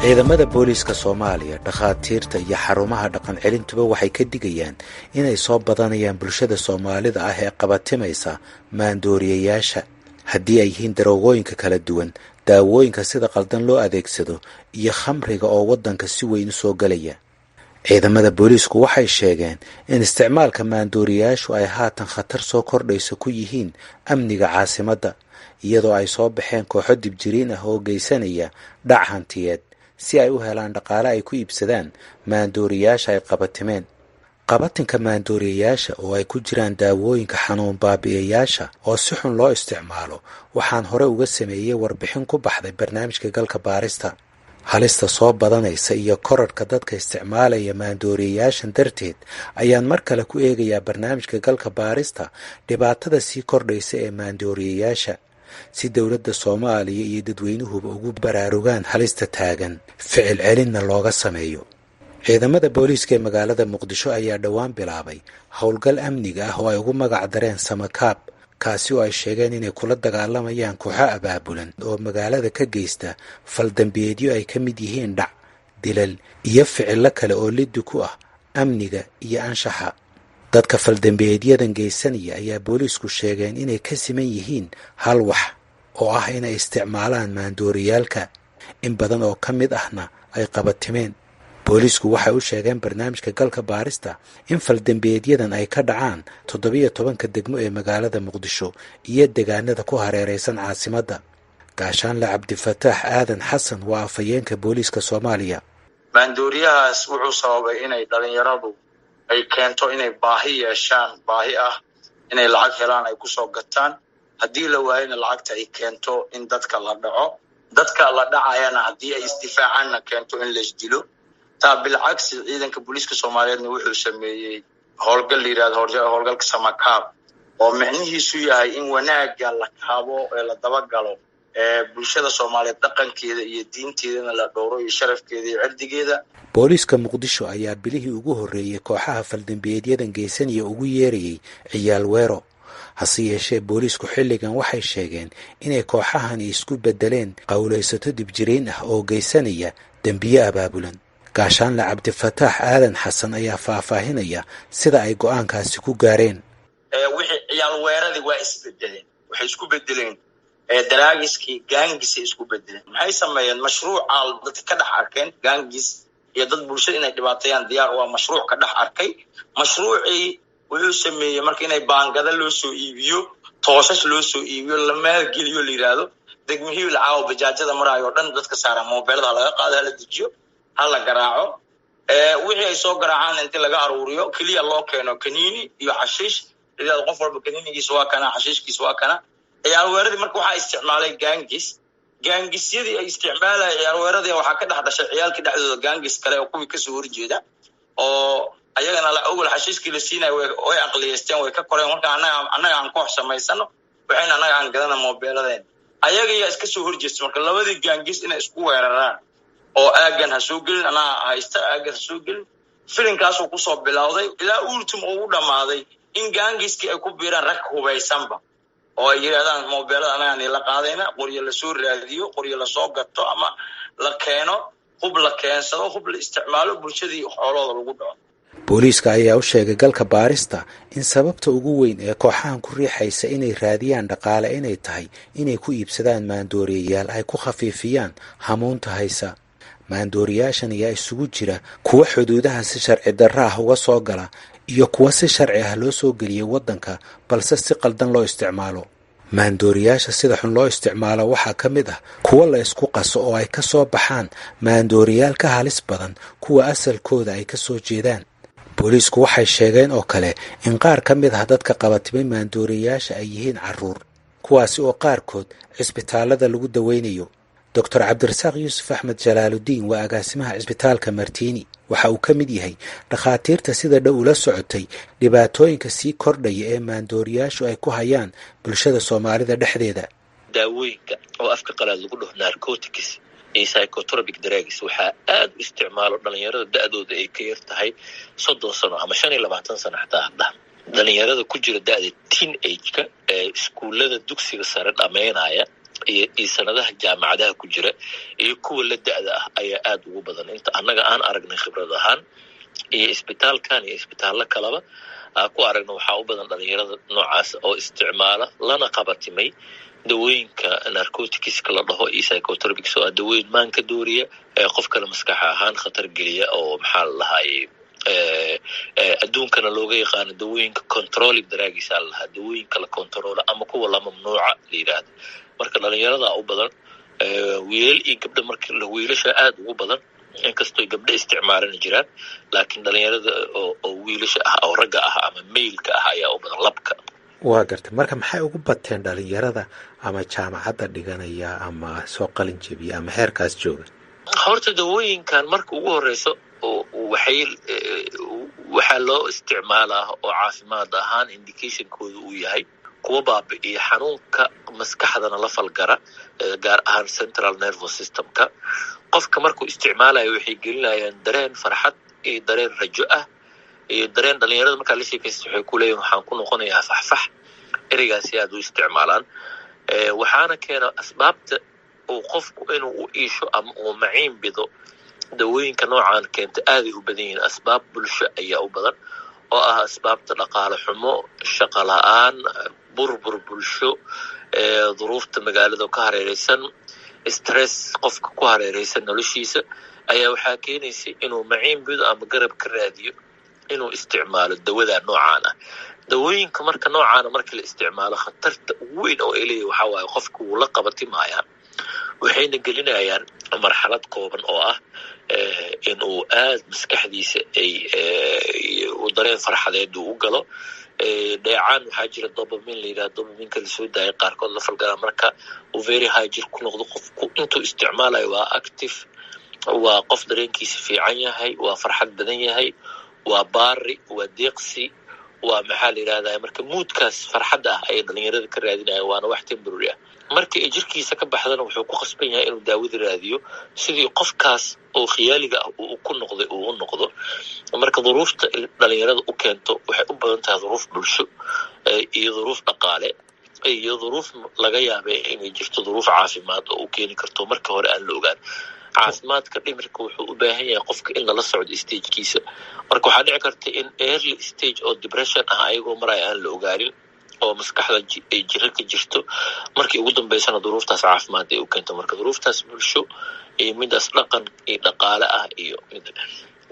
ciidamada booliiska Soomaaliya, dhakhaatiirta iyo xarumaha dhaqan celintuba waxay ka digayaan inay soo badanayaan bulshada Soomaalida ah ee qabatimaysa maandooriyayaasha haddii ay yihiin daroogooyinka kala duwan, daawooyinka sida qaldan loo adeegsado iyo khamriga oo waddanka si weyn u soo galaya. ciidamada booliisku waxay sheegeen in isticmaalka maandooriyayaashu ay haatan khatar soo kordhayso ku yihiin amniga caasimadda, iyadoo ay soo baxeen kooxo dibjiriin ah oo geysanaya dhac hantiyeed si ay u helaan dhaqaale ay ku iibsadaan maandooriyayaasha ay qabatimeen. qabatinka maandooriyayaasha oo ay ku jiraan daawooyinka xanuun baabi'iyayaasha oo si xun loo isticmaalo waxaan hore uga sameeyey warbixin ku baxday barnaamijka galka baarista. halista soo badanaysa iyo korarhka dadka isticmaalaya maandooriyayaashan darteed ayaan mar kale ku eegayaa barnaamijka galka baarista dhibaatada sii kordhaysa ee maandooriyayaasha si dowladda Soomaaliya iyo dadweynuhuba ugu baraarugaan halista taagan, ficil celinna looga sameeyo. ciidamada booliiska ee magaalada Muqdisho ayaa dhowaan bilaabay howlgal amniga ah oo ay ugu magac dareen Samakaab, kaasi oo ay sheegeen inay kula dagaalamayaan kooxo abaabulan oo magaalada ka geysta faldambiyeedyo ay ka mid yihiin dhac, dilal iyo ficilo kale oo liddi ku ah amniga iyo anshaxa. dadka faldambiyeedyadan geysanaya ayaa booliisku sheegeen inay ka siman yihiin hal wax oo ah inay isticmaalaan maandooriyaalka, in badan oo ka mid ahna ay qabatimeen. booliisku waxay u sheegeen barnaamijka galka baarista in faldambiyeedyadan ay ka dhacaan 17 degmo ee magaalada Muqdisho iyo deegaanada ku hareeraysan caasimadda. gaashaanle Cabdifataax Aadan Xasan waa afhayeenka booliiska Soomaaliya. maandooriyahaas wuxuu sababay inay dhalinyaradu ay keento inay baahi yeeshaan, baahi ah inay lacag helaan ay ku soo gataan. haddii la waayana lacagta ay keento in dadka la dhaco, dadka la dhacayana haddii ay isdifaacaanna keento in la isdilo. taa bilcagsi ciidanka booliiska Soomaaliyeedna wuxuu sameeyey howlgal la yiraahdo howlgalka Samakaab oo micnihiisu yahay in wanaagga la kaabo ee la dabagalo bulshada Soomaaliyeed dhaqankeeda iyo diinteedana la dhowro iyo sharafkeeda iyo cirdigeeda. booliiska Muqdisho ayaa bilihii ugu horreeyay kooxaha faldambiyeedyadan geysanaya ugu yeerayay ciyaal weero. hase yeeshee booliisku xilligan waxay sheegeen inay kooxahani isku bedeleen qowlaysato dibjiriin ah oo geysanaya dembiye abaabulan. gaashaanle Cabdifataax Aadan Xasan ayaa faahfaahinaya sida ay go'aankaasi ku gaareen. wixii ciyaal weeradii waa isbedeleen, waxay isku bedeleen daraagiskii gaangisi isku bedeleen. maxay sameeyeen mashruuca dadka ka dhex arkeen gaangis iyo dad bulshada inay dhibaateeyaan diyaar waa mashruuc ka dhex arkay. mashruucii wuxuu sameeyey marka inay baangada loo soo iibiyo, toosas loo soo iibiyo, la maalgeliyo la yiraahdo degmihii la caawo bajaajada maraayo dhan dadka saaran moobeelada laga qaado hala dejiyo hala garaaco. wixii ay soo garaacaan intii laga aruuriyo kaliya loo keeno kaniini iyo xashiish, idaad qof walba kaniinigiisa waa kana, xashiishkiisa waa kana. ciyaal weeradii marka waxaa isticmaalay gaangisyadii ay isticmaalayeen ciyaal weeradii waxaa ka dhex dhashay ciyaalkii dhexdooda gaangis kale oo kuwii kasoo horjeeda oo ayagana la awal xashiishkii la siinayo way aqliyeysteen, way ka koreen. marka annaga aan koox samaysano waxayna annaga aan gadana moobeeladeen ayaga yaa iska soo horjeesta. marka labadii gaangis inay isku weeraraan oo aagan ha soo gelin, anaa haysta aagan ha soo gelin. filinkaasuu kusoo bilowday ilaa ultim uu u dhammaaday in gaangiskii ay ku biiraan rag hubaysanba oo ay yidhahdaan moobeelada anagaan la qaadayna, qoryo lasoo raadiyo, qoryo lasoo gato ama la keeno, hub la keensado, hub la isticmaalo, bulshadii xoolooda lagu dhaco. booliiska ayaa u sheegay galka baarista in sababta ugu weyn ee kooxahan ku riixaysa inay raadiyaan dhaqaale inay tahay inay ku iibsadaan maandooriyayaal ay ku khafiifiyaan hamuunta haysa. maandooriyaashan ayaa isugu jira kuwa xuduudaha si sharci darro ah uga soo gala iyo kuwa si sharci ah loo soo geliyay waddanka balse si qaldan loo isticmaalo. maandooriyaasha sida xun loo isticmaalo waxaa ka mid ah kuwa la isku qaso oo ay ka soo baxaan maandooriyaal ka halis badan kuwa asalkooda ay ka soo jeedaan. booliisku waxay sheegeen oo kale in qaar ka mid ah dadka qabatimay maandooriyaasha ay yihiin carruur, kuwaasi oo qaarkood cisbitaalada lagu daweynayo. Dr. Cabdirasaaq Yuusuf Axmed Jalaaludiin waa agaasimaha cisbitaalka Martiini. waxa uu ka mid yahay dhakhaatiirta sida dhow ula socotay dhibaatooyinka sii kordhaya ee maandooriyaashu ay ku hayaan bulshada Soomaalida dhexdeeda. daawooyinka oo afka qalaad lagu dhaho narcotics iyo psychotropic drugs waxaa aad u isticmaalo dhalinyarada da'dooda ay ka yar tahay 30 sano ama 25 sano xataa hadda. dhalinyarada ku jira da'da teenage-ka ee iskuulada dugsiga sare dhameynaya iyo sanadaha jaamacadaha ku jira iyo kuwa la da'da ah ayaa aad ugu badan inta annaga aan aragnay khibrad ahaan iyo isbitaalkan iyo isbitaallo kaleba ku aragna waxaa u badan dhalinyarada noocaas oo isticmaala lana qabatimay dawooyinka narcoticska la dhaho iyo psychotropics oo dawooyin maanka dooriya ee qof kale maskax ahaan khatar geliya oo maxaa la lahaayay adduunkana looga yaqaano dawooyinka controlling drugs la lahaa dawooyinka la control ama kuwa la mamnuuca la yiraahdo marka dhalinyarada u badan wiilal iyo gabdho marka la wiilasha aad ugu badan inkastoo gabdho isticmaalan jiraan laakiin dhalinyarada oo wiilasha ah oo ragga ah ama male-ka ah ayaa u badan labka waa gartay marka maxay ugu bateen dhalinyarada ama jaamacadda dhiganaya ama soo qalin jebiya ama heerkaas jooga horta dawooyinkan marka ugu horeyso waxaa loo isticmaalaa oo caafimaad ahaan indicationkooda uu yahay kuwa baabi'iya xanuunka maskaxdana la falgara gaar ahaan central nervous systemka qofka markuu isticmaalayo waxay gelinayaan dareen farxad iyo dareen rajo ah iyo dareen dhalinyarada markaa la sheekaysta waxay ku leeyihin waxaan ku noqonayaa faxfax ereygaasi aad u isticmaalaan waxaana keena asbaabta uu qofku inuu u iisho ama uu maciin bido dawooyinka noocan keenta aaday u badan yihiin asbaab bulsho ayaa u badan oo ah asbaabta dhaqaale xumo shaqo la'aan burbur bulsho duruufta magaalada ka hareeraysan stress qofka ku hareeraysan noloshiisa ayaa waxaa keenaysa inuu maciin bido ama garab ka raadiyo inuu isticmaalo dawada noocan ah dawooyinka marka noocaana marka la isticmaalo khatarta ugu weyn oo ay leeyahay waxaa waaye qofka wuu la qabatimayaa waxayna gelinayaan marxalad kooban oo ah inuu aad maskaxdiisa ay u dareen farxadeed u galo dheecaan waxaa jira dopamine la yidhaha dopaminka lasoo daaya qaarkood la falgala marka uu very high jir ku noqdo qofku intuu isticmaalayo waa active waa qof dareenkiisa fiican yahay waa farxad badan yahay waa baari waa deeqsi waa maxaa la yidhahdaa marka moodkaas farxadda ah ayay dhalinyarada ka raadinayaan waana wax temporary ah marka ay jirkiisa ka baxdana wuxuu ku khasban yahay inuu daawada raadiyo sidii qofkaas oo khiyaaliga ah uu ku noqday uu u noqdo marka duruufta dhalinyarada u keento waxay u badan tahay duruuf bulsho iyo duruuf dhaqaale iyo duruuf laga yaabay inay jirto duruuf caafimaad oo u keeni karto marka hore aan la ogaan caafimaadka dhimirka wuxuu u baahan yahay qofka in lala socdo stagekiisa marka waxaa dhici karta in early stage oo depression ah ayagoo maraya aan la ogaanin oo maskaxda ay jiro ka jirto markii ugu dambeysana duruuftaas caafimaad ay u keento marka duruuftaas bulsho iyo midaas dhaqan iyo dhaqaale ah iyo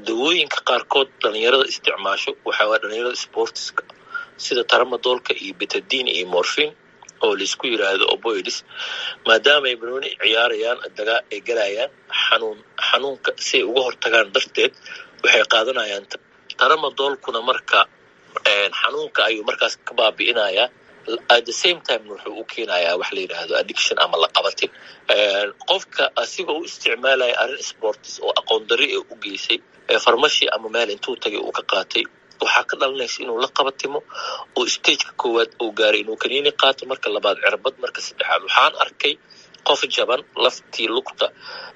dawooyinka qaarkood dhalinyarada isticmaasho waxaa waa dhalinyarada sportiska sida tramadolka iyo betadine iyo morphine oo laisku yiraahdo opioids maadaama ay banooni ciyaarayaan dagaa ay galayaan xanuunka si ay uga hortagaan darteed waxay qaadanayaan tramadolkuna marka xanuunka ayuu markaas ka baabi'inayaa at the same time wuxuu u keenayaa wax la yidhaahdo addiction ama la qabatin qofka asigoo u isticmaalaya arrin sportis oo aqoon darri ee u geysay farmashi ama meel intuu tagay uu ka qaatay waxaa ka dhalanaysa inuu la qabatimo oo stageka koowaad uu gaaray inuu kaniini qaato marka labaad cirbad marka saddexaad waxaan arkay qof jaban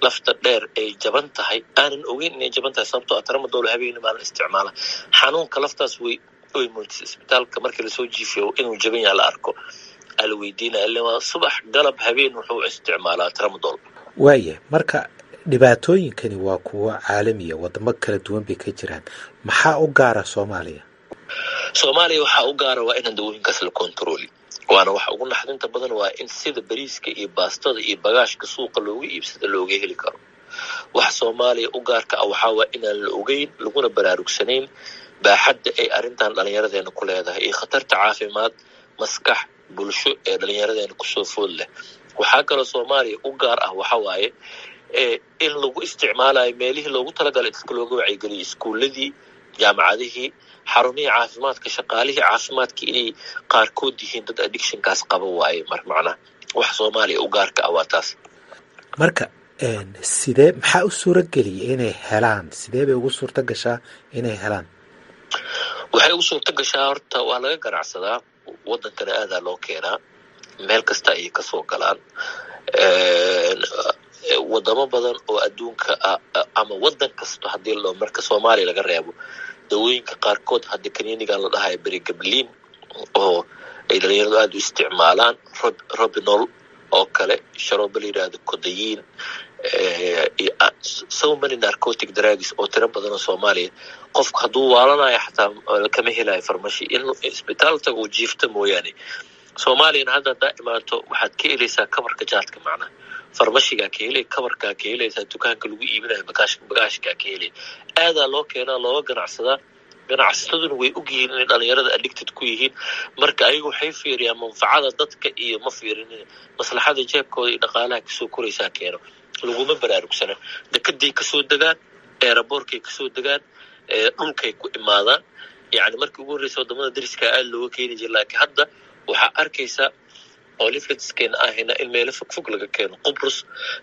lafta dheer ay jaban tahay aanan ogeyn inay jaban tahay sababtoo ah tramadol habeenimo aan la isticmaala xanuunka laftaas way muujisay isbitaalka markii lasoo jiifiyo inuu jaban yahay la arko ala weydiinaya ilaa subax galab habeen wuxuu isticmaalaa tramadol waaya marka dhibaatooyinkani waa kuwo caalamiya wadamo kala duwan bay ka jiraan maxaa u gaara soomaaliya waxaa u gaara waa inaan dawooyinkaas la kontrooli waana waxa ugu naxdinta badan waa in sida bariiska iyo baastada iyo bagaashka suuqa looga iibsada looga heli karo waxa soomaaliya u gaarka ah waxaa waa inaan la ogeyn laguna baraarugsanayn baaxadda ay arrintan dhallinyaradeena ku leedahay iyo khatarta caafimaad maskax bulsho ee dhallinyaradeena kusoo food leh waxaa kaloo soomaaliya u gaar ah waxa waaye in lagu isticmaalayo meelihii loogu talagalay dadka looga wacyigeliyo iskuuladii jaamacadihii xarumihii caafimaadka shaqaalihii caafimaadka inay qaarkood yihiin dad addictionkaas qaba waaye macnaha wax soomaaliya u gaarka ah waa taas marka sidee maxaa u suura geliyay inay helaan sidee bay ugu suurta gashaa inay helaan waxay ugu suurta gashaa horta waa laga ganacsadaa wadankana aadaa loo keenaa meel kasta ayay kasoo galaan wadamo badan oo adduunka ah ama wadan kasto haddii loo marka soomaaliya laga reebo dawooyinka qaarkood hadda kaniinigan la dhahayo berigablin oo ay dhalinyaradu aada u isticmaalaan robinol oo kale sharoobo la yidhaahdo kodayiin so many narcotic drugs oo tiro badan oo Soomaaliya qofku hadduu waalanayo xataa kama helayo farmashi in isbitaalka uu jiifto mooyaane Soomaaliya hadda daa'imaato waxaad ka helaysaa kabarka jaadka macnaha farmashiga ka helay kabarka ka helaysaa dukaanka lagu iibinayo bagaashka ka helay aada loo keenaa loo ganacsadaa ganacsataduna way ogyihiin in dhalinyarada addicted ku yihiin marka ayagu waxay fiiriyaan manfaacada dadka iyo ma fiirin maslaxada jeebkooda iyo dhaqaalaha kasoo koraysaa keeno laguma baraarugsana dekeday kasoo degaan airportkay kasoo degaan dhulkay ku imaadaan yani markii ugu horreysay wadamada dariska aad looga keeni jiray laakiin hadda waxaa arkaysaa oo leafletskeena ahayna in meelo fogfog laga keeno Qubrus,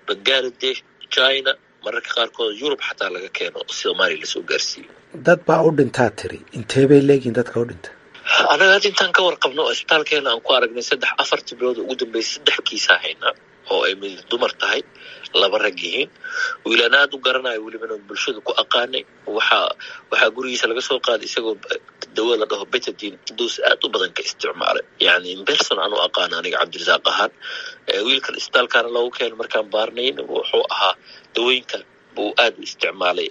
Bangladesh, China, mararka qaarkood Yurub xataa laga keeno Soomaaliya lasoo gaarsiiyo. dad baa u dhintaa tiri intee bay leeyihiin dadka u dhinta anaga hadda intaan ka warqabno isbitaalkeena aan ku aragnay 3-4 bilood ugu dambeysay 3 kiis ahayna oo ay mid dumar tahay 2 rag yihiin wiilana aad u garanayo weliba bulshada ku aqaanay waxaa gurigiisa laga soo qaaday isagoo dawo la dhaho betadine doos aad u badan ka isticmaalay yani in person aan u aqaan aniga Cabdirasaaq ahaan wiilkan isbitaalkaana lagu keenay markaan baarnayn wuxuu ahaa dawooyinka buu aad u isticmaalay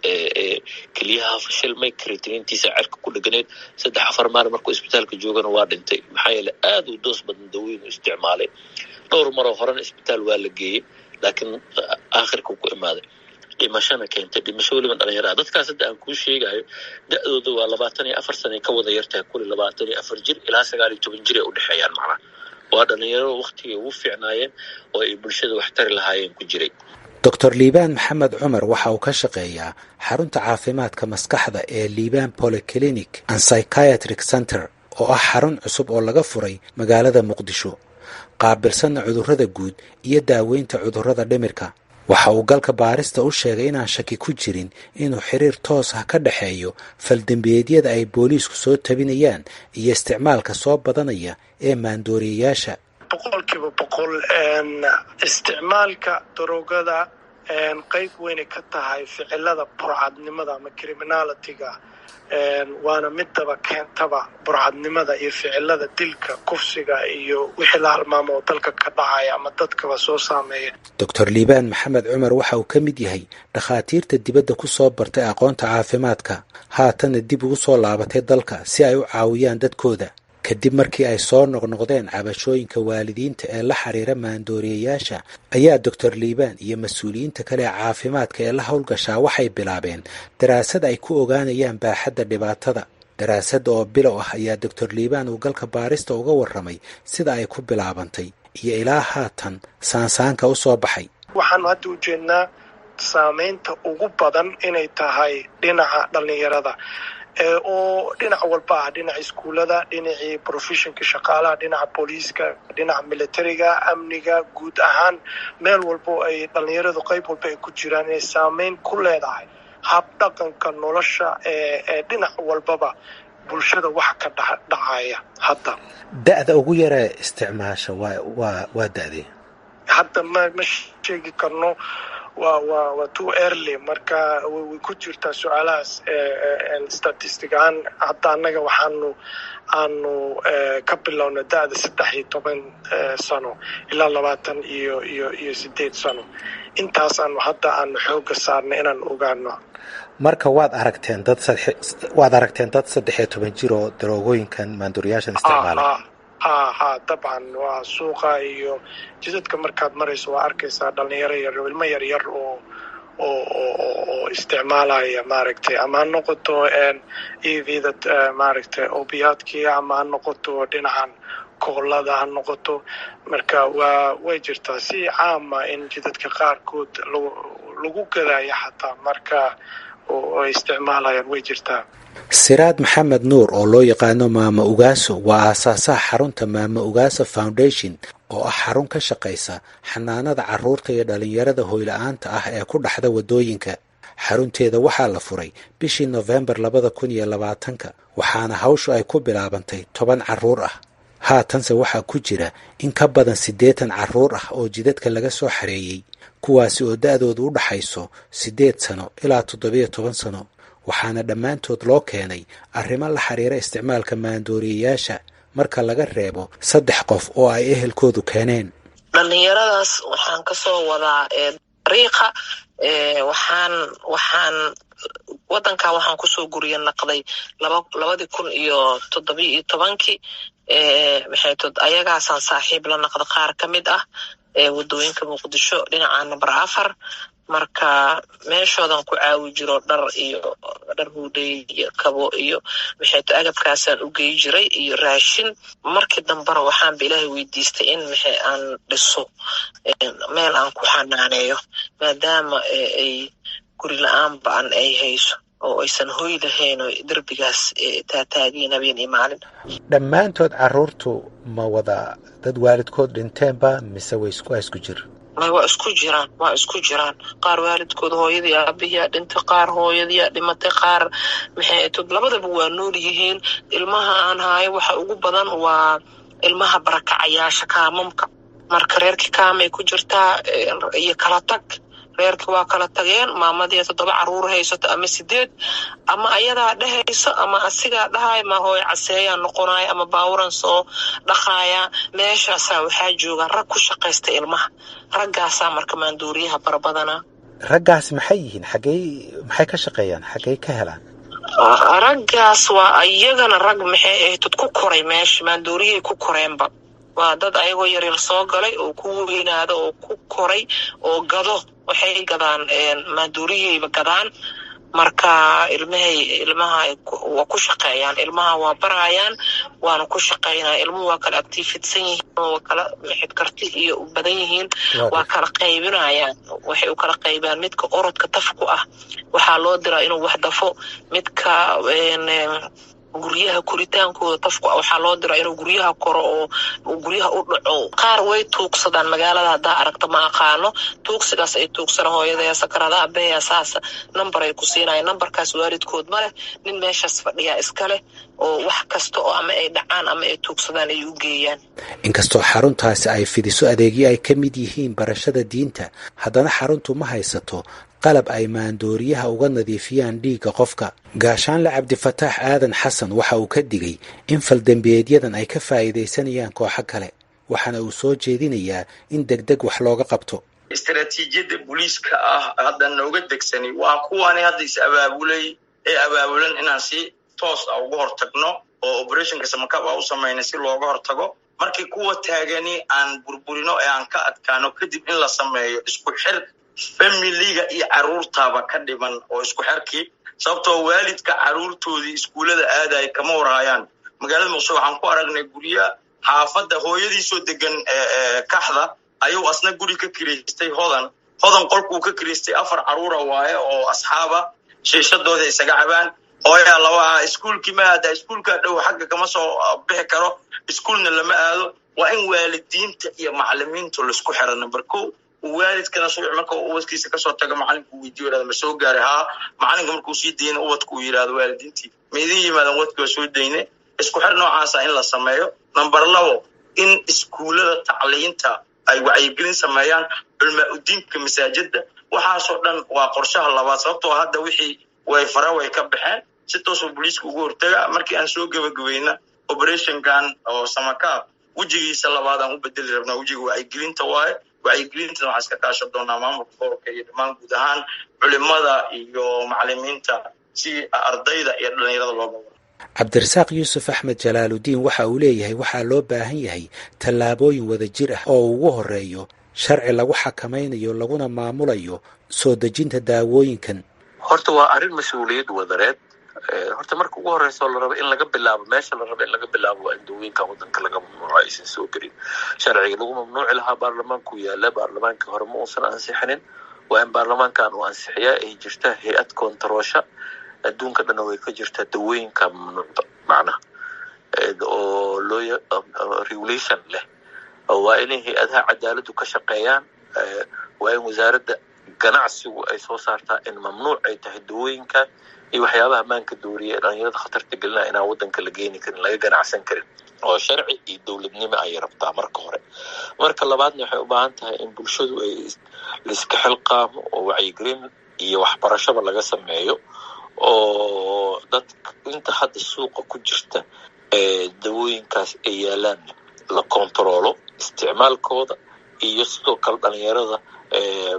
kaliyaha fashilmay creatiniintiisa cirka ku dhaganeed 3-4 maalin markuu isbitaalka joogana waa dhintay maxaa yeelay aad u doos badan dawooyin u isticmaalay dhowr mar oo horena isbitaal waa la geeyay laakiin aakhirka ku imaaday dhimashana keentay dhimasho weliba dhalinyarada dadkaas hadda aan kuu sheegayo da'dooda waa 24 sano ka wada yartahay kulli 24 jir ilaa 19 jir ay u dhexeeyaan macnaha waa dhalinyaro waqtigii ugu fiicnaayeen oo ay bulshada wax tari lahaayeen ku jiray Dr. Liibaan Maxamed Cumar waxa uu ka shaqeeyaa xarunta caafimaadka maskaxda ee Liibaan Polyclinic and Psychiatric Center oo ah xarun cusub oo laga furay magaalada Muqdisho qaabilsan cudurrada guud iyo daaweynta cudurrada dhimirka waxa uu galka baarista u sheegay inaan shaki ku jirin inuu xiriir toos ah ka dhaxeeyo faldambiyeedyada ay booliisku soo tabinayaan iyo isticmaalka soo badanaya ee maandooriyayaasha 100% isticmaalka daroogada qayb weyn ka tahay ficilada burcadnimada ama criminality-ga waana midaba keentaba burcadnimada iyo ficilada dilka kufsiga iyo wixii la halmaamo dalka ka dhacaya ama dadkaba soo saameeya Dr. Liibaan Maxamed Cumar waxa uu ka mid yahay dhakhaatiirta dibadda ku soo bartay aqoonta caafimaadka haatana dib ugu soo laabatay dalka si ay u caawiyaan dadkooda kadib markii ay soo noqnoqdeen cabashooyinka waalidiinta ee la xiriira maandooriyayaasha ayaa Dr. Liibaan iyo mas'uuliyiinta kale ee caafimaadka ee la howlgashaa waxay bilaabeen daraasad ay ku ogaanayaan baaxadda dhibaatada daraasada oo bilow ah ayaa Dr. Liibaan uu galka baarista uga warramay sida ay ku bilaabantay iyo ilaa haatan saansaanka u soo baxay waxaan hadda u jeednaa saameynta ugu badan inay tahay dhinaca dhalinyarada oo dhinac walba ah dhinaca iskuulada dhinacii professionka shaqaalaha dhinaca booliiska dhinaca militariga amniga guud ahaan meel walbo ay dhalinyaradu qayb walba ay ku jiraan inay saameyn ku leedahay hab dhaqanka nolosha ee dhinac walbaba bulshada waxa ka dhacaya hadda da'da ugu yara isticmaasha waa da'dee hadda ma sheegi karno waa too early marka way ku jirtaa su'aalahaas statistican hadda annaga aanu ka bilowna da'da 13 sano ilaa 28 sano intaas hadda aanu xooga saarnay inaan ogaano marka waad aragteen dad 13 jir oo daroogooyinkan maandooriyaashan isticmaalay طبعا وسوقا iyo jidadka markaad marayso waa arkaysaa dhalinyaro yar ilmo yar oo isticmaalaya maaragtay ama noqoto EVda maaragtay opiatkii ama noqoto dhinacan koolada noqoto marka way jirtaa si caam ah in jidadka qaarkood lagu gadaayo xataa marka oo isticmaalayaan way jirtaa Siraad Maxamed Nuur oo loo yaqaano Maama Ugaaso waa aasaasaha xarunta Maama Ugaaso Foundation oo ah xarun ka shaqeysa xanaanada carruurta iyo dhalinyarada hooyla'aanta ah ee ku dhaxda wadooyinka xarunteeda waxaa la furay bishii November 2020 waxaana hawshu ay ku bilaabantay 10 carruur ah haatanse waxaa ku jira in ka badan 80 carruur ah oo jidadka laga soo xareeyay kuwaasi oo da'doodu u dhaxayso 8 sano ilaa 17 sano waxaana dhammaantood loo keenay arrimo la xiriira isticmaalka maandooriyayaasha marka laga reebo 3 qof oo ay ehelkoodu keeneen dhalinyaradaas waxaan kasoo wadaa dariiqa waxaan wadanka waxaan kusoo guriya naqday 2017 ayagaasaan saaxiib la naqda qaar ka mid ah wadooyinka muqdisho dhinaca number 4 marka meeshoodan ku caawi jiro dhar huudhay iyo kabo iyo agabkaasaan u geey jiray iyo raashin markii dambana waxaan ilaahay weydiistay in aan dhiso meel aan ku xanaaneeyo maadaama ay guri la'aan baan ay hayso oo aysan hoy lahayn oo derbigaas taageen habeen iyo maalin. dhammaantood carruurtu ma wada dad waalidkood dhinteenba mise way isku jir? waa isku jiraan qaar waalidkood hooyadii aabihiyaa dhintay qaar hooyadiyaa dhimatay qaar labadaba waa nool yihiin. ilmaha aan haayo waxa ugu badan waa ilmaha barakacayaasha kaamamka marka reerkii kaamay ku jirtaa iyo kala tag reerkii waa kala tageen maamadii 7 carruur haysato ama 8 ama ayadaa dhahayso ama asigaa dhahay ma hooy caseeyaa noqonaya ama baawuran soo dhaqaaya meeshaasaa waxaa jooga rag ku shaqaysta ilmaha raggaasaa marka maanduuriyaha barbadana. raggaas maxay yihiin maxay ka shaqeeyaan xagee ka helaan? raggaas waa iyagana rag maxay ahayd ku koray meesha maanduuriyay ku koreenba waa dad ayagoo yaryar soo galay oo ku weynaada oo ku koray oo gado waxay gadaan maanduuriyayba gadaan marka ilmaha waa ku shaqeeyaan ilmaha waa barayaan waana ku shaqeynaa ilmuhu waa kala actiifidsan yihiin oo kala karti iyo u badan yihiin waa kala qaybinayaan waxay u kala qaybaan midka orodka tafku ah waxaa loo diraa inuu wax dafo midka guryaha koritaankooda tafku waxaa loo diraa inuu guryaha koro oo guryaha u dhaco qaar way tuugsadaan magaalada haddaa aragta ma aqaano tuugsigaas ay tuugsana hooyadaya sakarada abeeya saasa number ay ku siinayaan numberkaas waalidkood ma leh nin meeshaas fadhiya iska leh oo wax kasta oo ama ay dhacaan ama ay tuugsadaan ay u geeyaan. inkastoo xaruntaasi ay fidiso adeegyo ay ka mid yihiin barashada diinta haddana xaruntu ma haysato qalab ay maandooriyaha uga nadiifiyaan dhiigga qofka. gaashaanle cabdifataax aadan xasan waxa uu ka digay in faldambiyeedyadan ay ka faa'iidaysanayaan kooxo kale waxaana uu soo jeedinayaa in degdeg wax looga qabto. istaraatiijiyadda booliiska ah hadda nooga degsani waa kuwani hadda abaabulan inaan si toos ah uga hortagno oo operationka samakab u samayna si looga hortago markii kuwa taagani aan burburino ee aan ka adkaano kadib in la sameeyo isku xir familiga iyo carruurtaaba ka dhiman oo isku xirkii sababtoo waalidka carruurtoodii iskuulada aaday kama warhayaan. magaalada muqdisho waxaan ku aragnay gurya xaafadda hooyadiisoo degan kaxda ayuu asna guri ka kireystay hodan qolkuu ka kireystay 4 carruura waaye oo asxaaba sheeshadooda isaga cabaan hooyaa laba iskuulkii ma aada iskuulka dhow xagga kama soo bixi karo iskuulna lama aado. waa in waalidiinta iyo macallimiintu la isku xiro number 1 waalidkana suuq marka uu ubadkiisa ka soo tago macalinku weydiiyo ma soo gaaray macalinka markuu sii deeyay ubadku yiraahdo waalidiintii ma idin yimaadaan wadka soo deeyne isku xir noocaas in la sameeyo. number 2 in iskuulada tacliinta ay wacyigelin sameeyaan culmaa u diinka masaajidda waxaasoo dhan waa qorshaha labaad sababtoo hadda wixii way ka baxeen si toos ah booliisku ugu hortaga markii aan soo gabagabayna operationkan oo samakaab wajigiisa labaad aan u bedeli rabnaa wajiga wacyigelinta waaye wacyigelinta waxaa iska kaashan doonaa maamulka gobolka iyo dhammaan guud ahaan culimada iyo macallimiinta si ardayda iyo dhalinyarada loo baro. cabdirasaaq yuusuf axmed jalaaludiin waxa uu leeyahay waxaa loo baahan yahay tallaabooyin wadajir ah oo ugu horeeyo sharci lagu xakamaynayo laguna maamulayo soo dejinta daawooyinkan. horta waa arrin mas-uuliyad wadareed horta marka ugu horeyso la rabo in laga bilaabo meesha la rabo in laga bilaabo waa in dawooyinka wadanka laga mamnuuco aysan soo gelin. sharciga lagu mamnuuci lahaa baarlamaanku yaala baarlamaanka hore ma uusan ansixinin waa in baarlamaankan uu ansixiyaa ay jirta hay-ad kontaroosha adduunka dhan way ka jirtaa dawooyinka mamnuucda macnaha oo loo regulation leh waa in hay-adaha cadaaladdu ka shaqeeyaan waa in wasaaradda ganacsigu ay soo saartaa in mamnuuc ay tahay dawooyinkan iyo waxyaabaha maanka dooriya dhalinyarada khatarta gelinaya inaan wadanka la geeni karin laga ganacsan karin oo sharci iyo dowladnimo ay rabtaa marka hore. marka labaadna waxay u baahan tahay in bulshadu ay liska xilqaamo oo wacyigelin iyo waxbarashaba laga sameeyo oo dadka inta hadda suuqa ku jirta dawooyinkaas ay yaalaan la kontaroolo isticmaalkooda iyo sidoo kale dhalinyarada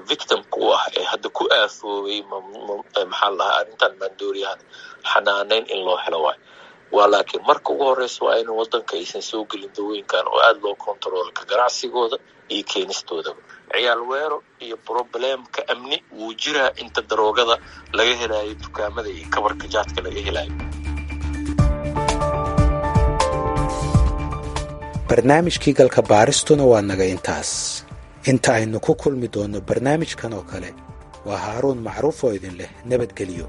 victimka u ah ee hadda ku aafoobay maxaa la dhahaa arrintan maandooriyahan xanaaneyn in loo helo waayo. waa laakiin marka ugu horeysa waa in wadanka aysan soo gelin dawooyinkan oo aada loo kontroolka ganacsigooda iyo keenistoodaba. ciyaal weero iyo problemka amni wuu jiraa inta daroogada laga helayo dukaamada iyo kabarka jaadka laga helayo. barnaamijkii galka baaristuna waa naga intaas. inta aynu ku kulmi doonno barnaamijkan oo kale waa haaruun macruuf oo idin leh nabadgelyo.